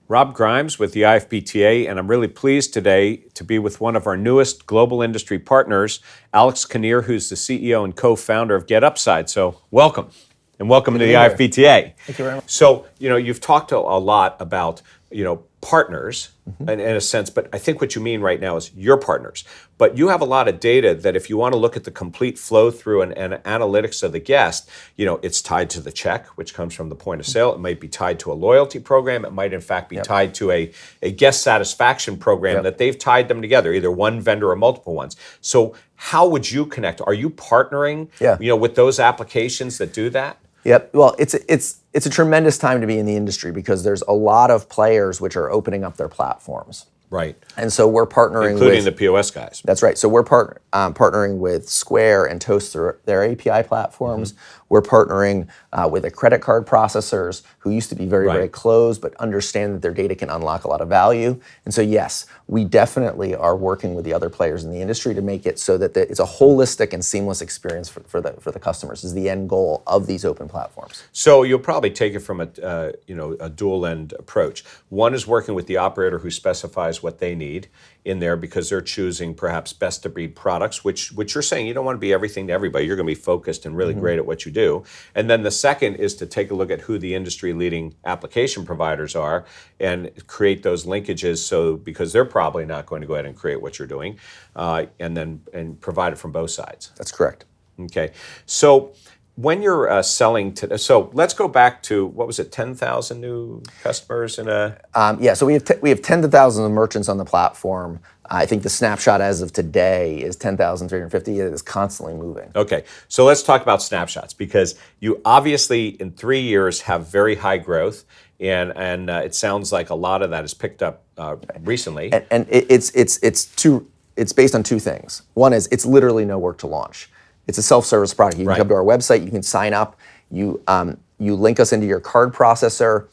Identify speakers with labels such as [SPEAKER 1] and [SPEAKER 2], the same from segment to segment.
[SPEAKER 1] Rob Grimes with the IFBTA, and I'm really pleased today to be with one of our newest global industry partners, Alex Kinnier, who's the CEO and co-founder of GetUpside. So welcome, and welcome to the IFBTA.
[SPEAKER 2] Thank you very much.
[SPEAKER 1] So, you've talked a lot about, partners in a sense, but I think what you mean right now is your partners. But you have a lot of data that if you want to look at the complete flow through and analytics of the guest, it's tied to the check, which comes from the point of sale. It might be tied to a loyalty program. It might in fact be tied to a guest satisfaction program that they've tied them together, either one vendor or multiple ones. So how would you connect? Are you partnering with those applications that do that?
[SPEAKER 2] Yep. Well, it's a tremendous time to be in the industry because there's a lot of players which are opening up their platforms.
[SPEAKER 1] Right.
[SPEAKER 2] And so we're partnering
[SPEAKER 1] including the POS guys.
[SPEAKER 2] That's right. So we're partnering with Square and Toast through their API platforms. We're partnering with the credit card processors who used to be very closed, but understand that their data can unlock a lot of value. And so yes, we definitely are working with the other players in the industry to make it so that it's a holistic and seamless experience for the customers is the end goal of these open platforms.
[SPEAKER 1] So you'll probably take it from a dual end approach. One is working with the operator who specifies what they need in there because they're choosing perhaps best of breed products, which you're saying you don't want to be everything to everybody. You're going to be focused and really great at what you do. And then the second is to take a look at who the industry leading application providers are and create those linkages because they're probably not going to go ahead and create what you're doing and provide it from both sides.
[SPEAKER 2] That's correct.
[SPEAKER 1] Okay. So when you're selling so let's go back to, what was it, 10,000 new customers in a...
[SPEAKER 2] So we have tens of thousands of merchants on the platform. I think the snapshot as of today is 10,350. It is constantly moving.
[SPEAKER 1] Okay, so let's talk about snapshots because you obviously in 3 years have very high growth and it sounds like a lot of that is picked up recently.
[SPEAKER 2] And it's based on two things. One is it's literally no work to launch. It's a self-service product. You can come to our website, you can sign up, you link us into your card processor,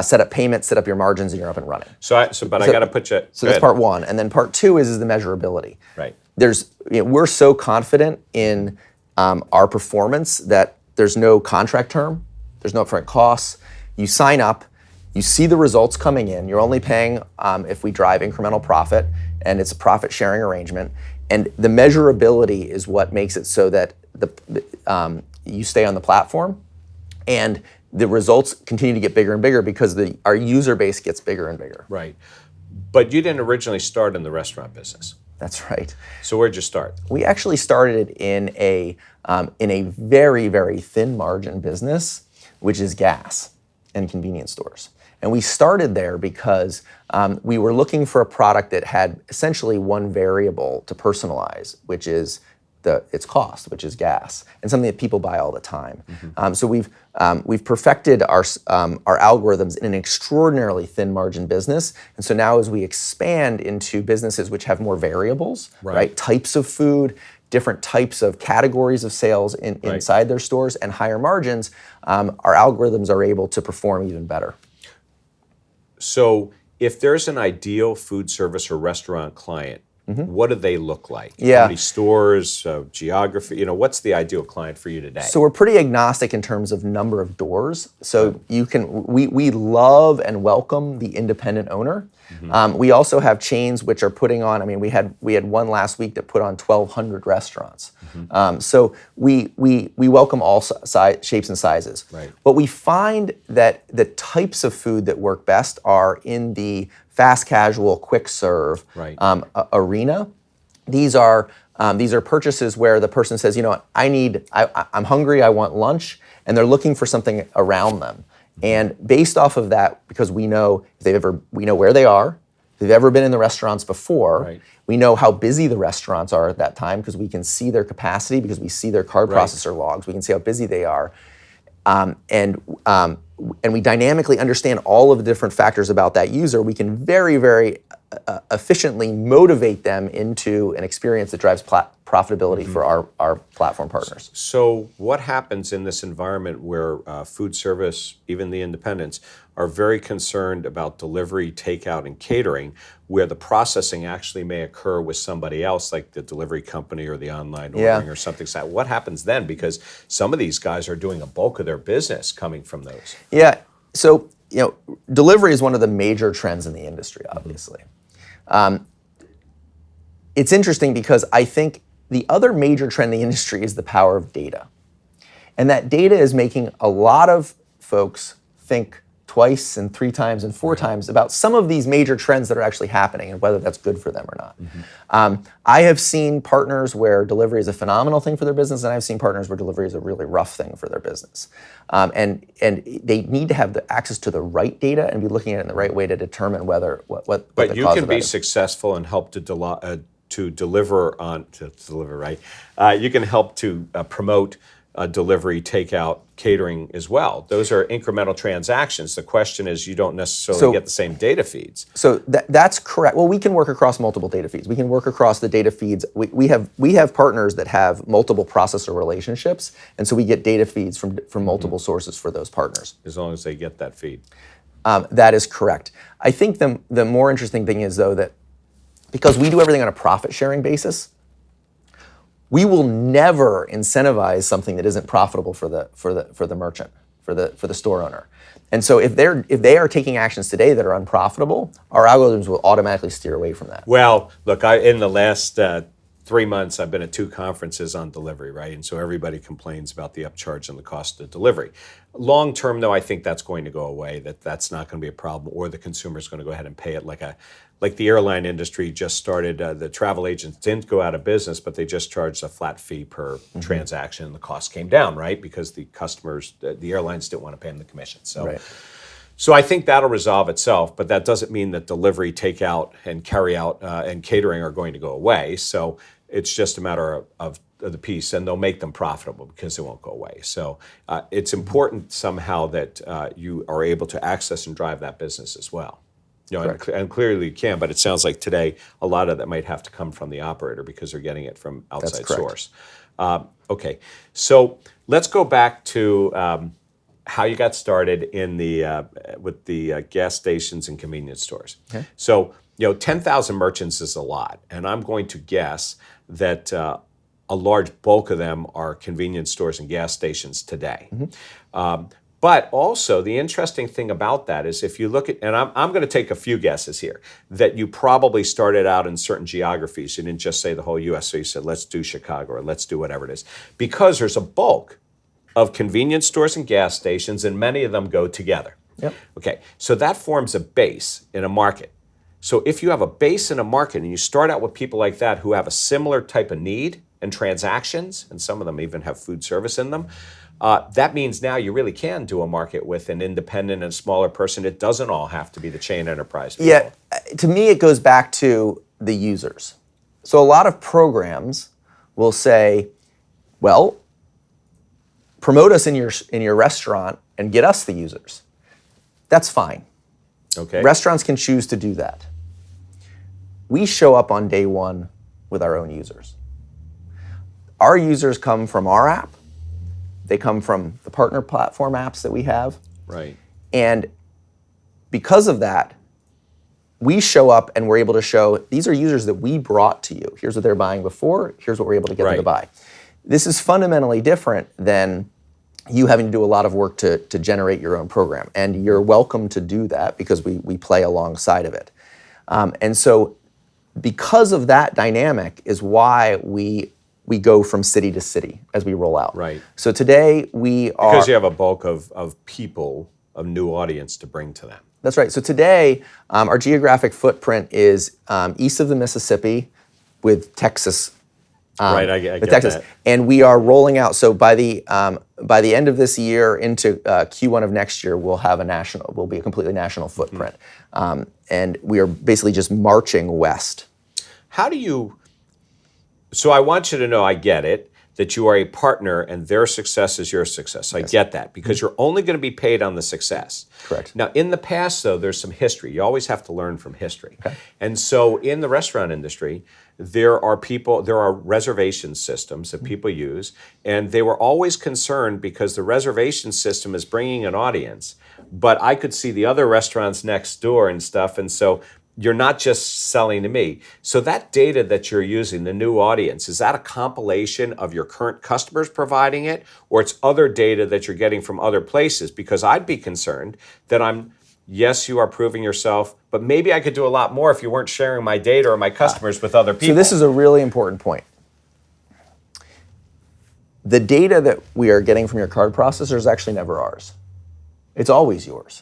[SPEAKER 2] set up payments, set up your margins, and you're up and running.
[SPEAKER 1] I got to put you...
[SPEAKER 2] So that's part one. And then part two is the measurability.
[SPEAKER 1] Right.
[SPEAKER 2] We're so confident in our performance that there's no contract term, there's no upfront costs. You sign up, you see the results coming in. You're only paying if we drive incremental profit, and it's a profit sharing arrangement. And the measurability is what makes it so that you stay on the platform, and the results continue to get bigger and bigger because our user base gets bigger and bigger.
[SPEAKER 1] Right. But you didn't originally start in the restaurant business.
[SPEAKER 2] That's right.
[SPEAKER 1] So where'd you start?
[SPEAKER 2] We actually started in a very, very thin margin business, which is gas and convenience stores. And we started there because we were looking for a product that had essentially one variable to personalize, which is its cost, which is gas, and something that people buy all the time. So we've perfected our algorithms in an extraordinarily thin margin business. And so now as we expand into businesses which have more variables, right? Types of food, different types of categories of sales inside their stores, and higher margins, our algorithms are able to perform even better.
[SPEAKER 1] So if there's an ideal food service or restaurant client, what do they look like?
[SPEAKER 2] Yeah.
[SPEAKER 1] How many stores, geography, what's the ideal client for you today?
[SPEAKER 2] So we're pretty agnostic in terms of number of doors. So we love and welcome the independent owner. We also have chains which are putting on, we had one last week that put on 1,200 restaurants. So we welcome all shapes and sizes.
[SPEAKER 1] Right.
[SPEAKER 2] But we find that the types of food that work best are in the fast casual, quick serve arena. These are purchases where the person says, I'm hungry, I want lunch, and they're looking for something around them. And based off of that, because we know where they are, if they've ever been in the restaurants before, we know how busy the restaurants are at that time because we can see their capacity, because we see their card processor logs, we can see how busy they are. And we dynamically understand all of the different factors about that user. We can very, very efficiently motivate them into an experience that drives profitability for our platform partners.
[SPEAKER 1] So what happens in this environment where food service, even the independents, are very concerned about delivery, takeout, and catering, where the processing actually may occur with somebody else, like the delivery company or the online ordering or something like that? What happens then? Because some of these guys are doing a bulk of their business coming from those.
[SPEAKER 2] Yeah. So delivery is one of the major trends in the industry, obviously. It's interesting because I think the other major trend in the industry is the power of data. And that data is making a lot of folks think twice and 3 times and 4 times about some of these major trends that are actually happening and whether that's good for them or not. I have seen partners where delivery is a phenomenal thing for their business, and I've seen partners where delivery is a really rough thing for their business. And they need to have the access to the right data and be looking at it in the right way to determine whether what the
[SPEAKER 1] But
[SPEAKER 2] cause
[SPEAKER 1] you can
[SPEAKER 2] of
[SPEAKER 1] be
[SPEAKER 2] that is.
[SPEAKER 1] successful and help to deliver right. You can help to promote delivery, takeout, catering as well. Those are incremental transactions. The question is, you don't necessarily get the same data feeds.
[SPEAKER 2] So that's correct. Well, we can work across multiple data feeds. We can work across the data feeds. We have partners that have multiple processor relationships, and so we get data feeds from multiple sources for those partners.
[SPEAKER 1] As long as they get that feed.
[SPEAKER 2] That is correct. I think the more interesting thing is, though, that because we do everything on a profit-sharing basis, we will never incentivize something that isn't profitable for the merchant, for the store owner. And so if they are taking actions today that are unprofitable, our algorithms will automatically steer away from that.
[SPEAKER 1] Well, look, in the last 3 months, I've been at 2 conferences on delivery, right? And so everybody complains about the upcharge and the cost of delivery. Long term, though, I think that's going to go away. That's not going to be a problem, or the consumer is going to go ahead and pay it like the airline industry just started. The travel agents didn't go out of business, but they just charged a flat fee per transaction, and the cost came down, right? Because the customers, the airlines didn't want to pay them the commission. So.
[SPEAKER 2] Right.
[SPEAKER 1] So I think that'll resolve itself, but that doesn't mean that delivery, takeout, and carry out and catering are going to go away. So it's just a matter of the piece, and they'll make them profitable because they won't go away. So it's important somehow that you are able to access and drive that business as well. And clearly you can, but it sounds like today a lot of that might have to come from the operator because they're getting it from outside source. Okay, so let's go back to how you got started in with the gas stations and convenience stores. Okay. So 10,000 merchants is a lot, and I'm going to guess that a large bulk of them are convenience stores and gas stations today. But also, the interesting thing about that is if you look at, and I'm going to take a few guesses here, that you probably started out in certain geographies. You didn't just say the whole U.S., so you said, let's do Chicago or let's do whatever it is. Because there's a bulk of convenience stores and gas stations, and many of them go together.
[SPEAKER 2] Yep.
[SPEAKER 1] Okay, so that forms a base in a market. So if you have a base in a market and you start out with people like that who have a similar type of need and transactions, and some of them even have food service in them, that means now you really can do a market with an independent and smaller person. It doesn't all have to be the chain enterprise people.
[SPEAKER 2] Yeah, to me it goes back to the users. So a lot of programs will say, well, promote us in your restaurant and get us the users. That's fine.
[SPEAKER 1] Okay.
[SPEAKER 2] Restaurants can choose to do that. We show up on day one with our own users. Our users come from our app. They come from the partner platform apps that we have.
[SPEAKER 1] Right.
[SPEAKER 2] And because of that, we show up and we're able to show these are users that we brought to you. Here's what they're buying before. Here's what we're able to get them to buy. This is fundamentally different than you having to do a lot of work to generate your own program. And you're welcome to do that because we play alongside of it. And so because of that dynamic is why we go from city to city as we roll out.
[SPEAKER 1] Right.
[SPEAKER 2] So today we are...
[SPEAKER 1] Because you have a bulk of people, a new audience to bring to them.
[SPEAKER 2] That's right. So today our geographic footprint is east of the Mississippi with Texas.
[SPEAKER 1] Right, I get
[SPEAKER 2] Texas.
[SPEAKER 1] that.
[SPEAKER 2] And we are rolling out. So by the end of this year into Q1 of next year, we'll be a completely national footprint. And we are basically just marching west.
[SPEAKER 1] So I want you to know, I get it, that you are a partner and their success is your success. I get that because you're only going to be paid on the success.
[SPEAKER 2] Correct.
[SPEAKER 1] Now, in the past, though, there's some history. You always have to learn from history.
[SPEAKER 2] Okay.
[SPEAKER 1] And so in the restaurant industry, there are reservation systems that people use, and they were always concerned because the reservation system is bringing an audience, but I could see the other restaurants next door and stuff, and so you're not just selling to me. So that data that you're using, the new audience, is that a compilation of your current customers providing it, or it's other data that you're getting from other places? Because I'd be concerned that I'm yes, you are proving yourself, but maybe I could do a lot more if you weren't sharing my data or my customers with other people.
[SPEAKER 2] So this is a really important point. The data that we are getting from your card processor is actually never ours. It's always yours.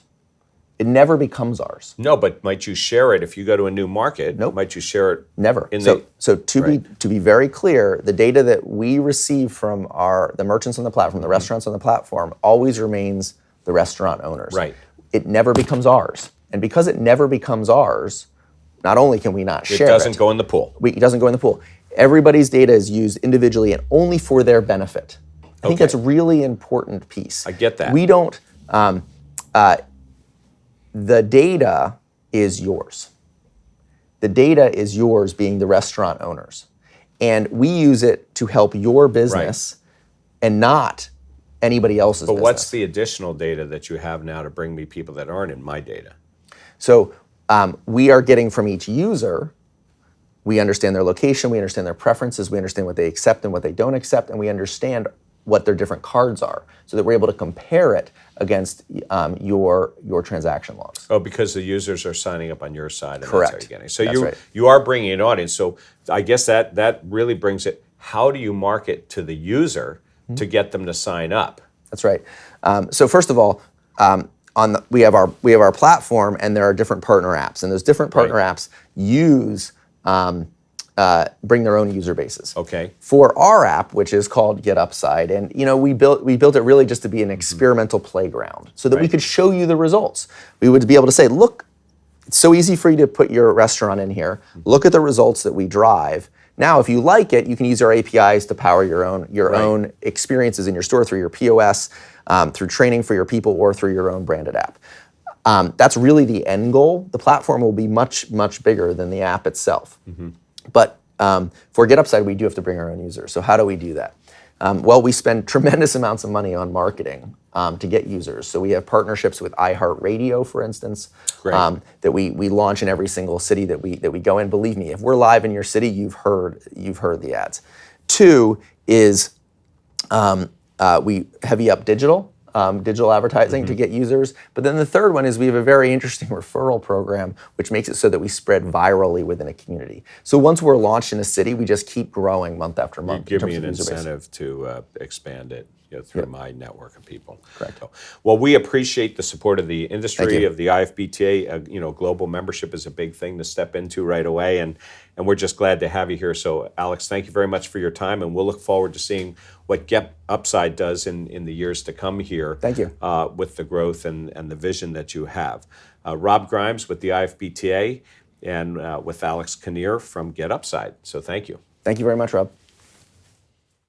[SPEAKER 2] It never becomes ours.
[SPEAKER 1] No, but might you share it if you go to a new market?
[SPEAKER 2] Nope.
[SPEAKER 1] Might you share it?
[SPEAKER 2] Never.
[SPEAKER 1] In
[SPEAKER 2] So to be very clear, the data that we receive from the merchants on the platform, the restaurants on the platform, always remains the restaurant owners.
[SPEAKER 1] Right.
[SPEAKER 2] It never becomes ours. And because it never becomes ours, not only can we not share it.
[SPEAKER 1] It doesn't go in the pool.
[SPEAKER 2] It doesn't go in the pool. Everybody's data is used individually and only for their benefit. I think that's a really important piece.
[SPEAKER 1] I get that.
[SPEAKER 2] We don't, the data is yours. The data is yours being the restaurant owners. And we use it to help your business and not anybody else's business.
[SPEAKER 1] But what's the additional data that you have now to bring me people that aren't in my data?
[SPEAKER 2] So we are getting from each user, we understand their location, we understand their preferences, we understand what they accept and what they don't accept, and we understand what their different cards are, so that we're able to compare it against your transaction logs.
[SPEAKER 1] Oh, because the users are signing up on your side, and
[SPEAKER 2] Correct.
[SPEAKER 1] That's how you're getting. So
[SPEAKER 2] That's right.
[SPEAKER 1] you are bringing an audience. So I guess that really brings it. How do you market to the user to get them to sign up?
[SPEAKER 2] That's right. So first of all, we have our platform, and there are different partner apps, and those different partner apps use bring their own user bases.
[SPEAKER 1] Okay.
[SPEAKER 2] For our app, which is called GetUpside, and we built it really just to be an experimental playground, so that we could show you the results. We would be able to say, look, it's so easy for you to put your restaurant in here. Look at the results that we drive. Now, if you like it, you can use our APIs to power your own experiences in your store through your POS, through training for your people, or through your own branded app. That's really the end goal. The platform will be much, much bigger than the app itself. But for GetUpside, we do have to bring our own users. So how do we do that? Well, we spend tremendous amounts of money on marketing to get users. So we have partnerships with iHeartRadio, for instance, that we launch in every single city that we go in. Believe me, if we're live in your city, you've heard the ads. Two is we heavy up digital advertising to get users. But then the third one is we have a very interesting referral program, which makes it so that we spread virally within a community. So once we're launched in a city, we just keep growing month after month.
[SPEAKER 1] You give me an incentive to expand it through my network of people.
[SPEAKER 2] Correct.
[SPEAKER 1] So, well, we appreciate the support of the industry, of the IFBTA. Global membership is a big thing to step into right away, and we're just glad to have you here. So, Alex, thank you very much for your time, and we'll look forward to seeing what GetUpside does in the years to come here.
[SPEAKER 2] Thank you.
[SPEAKER 1] With the growth and the vision that you have. Rob Grimes with the IFBTA, and with Alex Kinnier from GetUpside. So thank you.
[SPEAKER 2] Thank you very much, Rob.